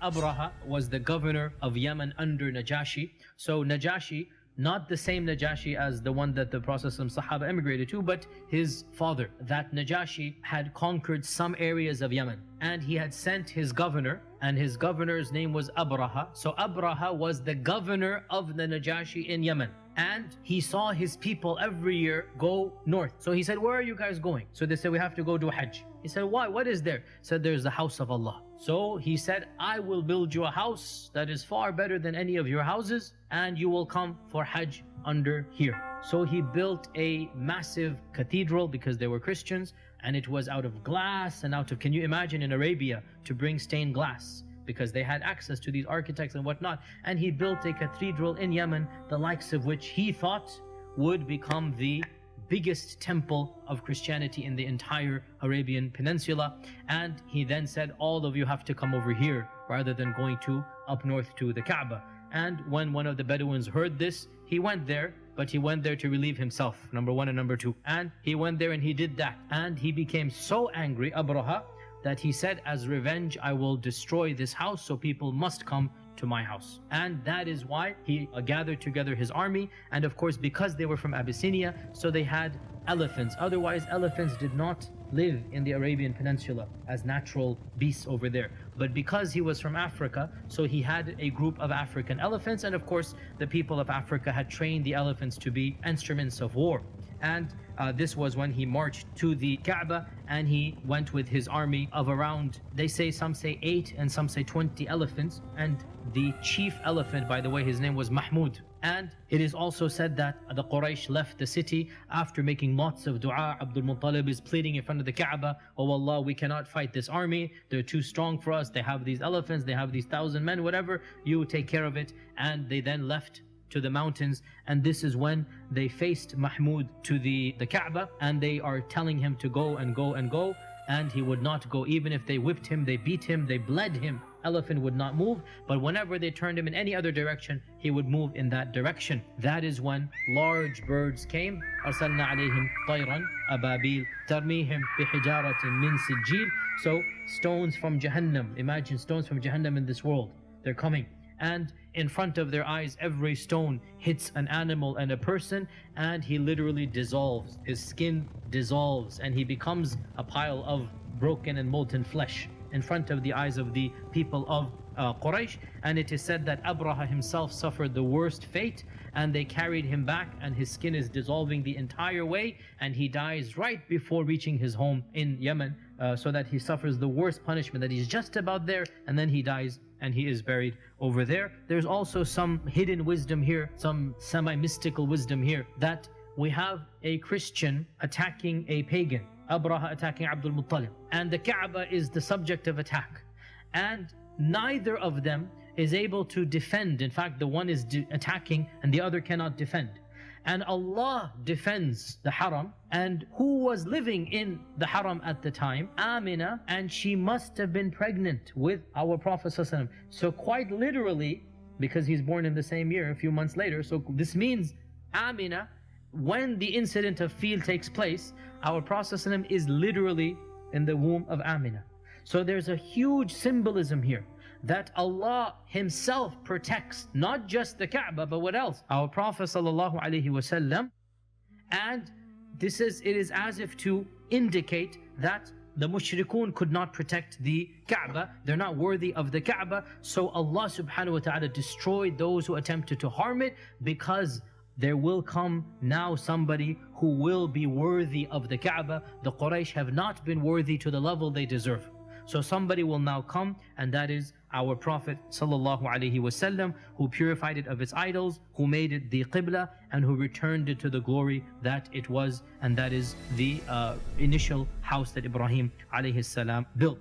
Abraha was the governor of Yemen under Najashi. So Najashi, not the same Najashi as the one that the Prophet Sahaba emigrated to, but his father. That Najashi had conquered some areas of Yemen, and he had sent his governor, and his governor's name was Abraha. So Abraha was the governor of the Najashi in Yemen, and he saw his people every year go north. So he said, where are you guys going? So they said, we have to go do Hajj. He said, why? What is there? He said, there's the house of Allah. So he said, I will build you a house that is far better than any of your houses, and you will come for Hajj under here. So he built a massive cathedral because they were Christians, and it was out of glass and out of, can you imagine in Arabia to bring stained glass? Because they had access to these architects and whatnot. And he built a cathedral in Yemen, the likes of which he thought would become the biggest temple of Christianity in the entire Arabian Peninsula. And he then said, all of you have to come over here rather than going to up north to the Kaaba. And when one of the Bedouins heard this, he went there, but he went there to relieve himself, number one and number two. And he went there and he did that. And he became so angry, Abraha, that he said, as revenge, I will destroy this house, so people must come to my house. And that is why he gathered together his army. And of course, because they were from Abyssinia, so they had elephants. Otherwise, elephants did not live in the Arabian Peninsula as natural beasts over there. But because he was from Africa, so he had a group of African elephants. And of course, the people of Africa had trained the elephants to be instruments of war. And this was when he marched to the Kaaba, and he went with his army of around, they say, some say 8 and some say 20 elephants. And the chief elephant, by the way, his name was Mahmud. And it is also said that the Quraysh left the city after making lots of dua. Abdul Muttalib is pleading in front of the Kaaba, oh Allah, we cannot fight this army, they're too strong for us, they have these elephants, they have these 1,000 men, whatever, you take care of it. And they then left to the mountains, and this is when they faced Mahmud to the Kaaba, and they are telling him to go and go and go, and he would not go. Even if they whipped him, they beat him, they bled him, elephant would not move. But whenever they turned him in any other direction, he would move in that direction. That is when large birds came. أرسلنا عليهم طيرا أبابيل ترميهم بحجارة من سجيل. So stones from Jahannam, imagine stones from Jahannam in this world, they're coming. And in front of their eyes, every stone hits an animal and a person, and he literally dissolves. His skin dissolves, and he becomes a pile of broken and molten flesh in front of the eyes of the people of Quraysh. And it is said that Abraha himself suffered the worst fate, and they carried him back, and his skin is dissolving the entire way, and he dies right before reaching his home in Yemen, so that he suffers the worst punishment, that he's just about there, and then he dies and he is buried over there. There's also some hidden wisdom here, some semi-mystical wisdom here, that we have a Christian attacking a pagan, Abraha attacking Abdul Muttalib, and the Kaaba is the subject of attack, and neither of them is able to defend. In fact, the one is attacking and the other cannot defend. And Allah defends the Haram. And who was living in the Haram at the time? Amina, and she must have been pregnant with our Prophet ﷺ. So quite literally, because he's born in the same year, a few months later, so this means Amina, when the incident of Fil takes place, our Prophet ﷺ is literally in the womb of Amina. So there's a huge symbolism here, that Allah Himself protects not just the Kaaba, but what else? Our Prophet ﷺ. And it is as if to indicate that the mushrikun could not protect the Kaaba. They're not worthy of the Kaaba. So Allah subhanahu wa ta'ala destroyed those who attempted to harm it, because there will come now somebody who will be worthy of the Kaaba. The Quraysh have not been worthy to the level they deserve. So somebody will now come, and that is our Prophet ﷺ, who purified it of its idols, who made it the Qibla, and who returned it to the glory that it was, and that is the initial house that Ibrahim ﷺ built.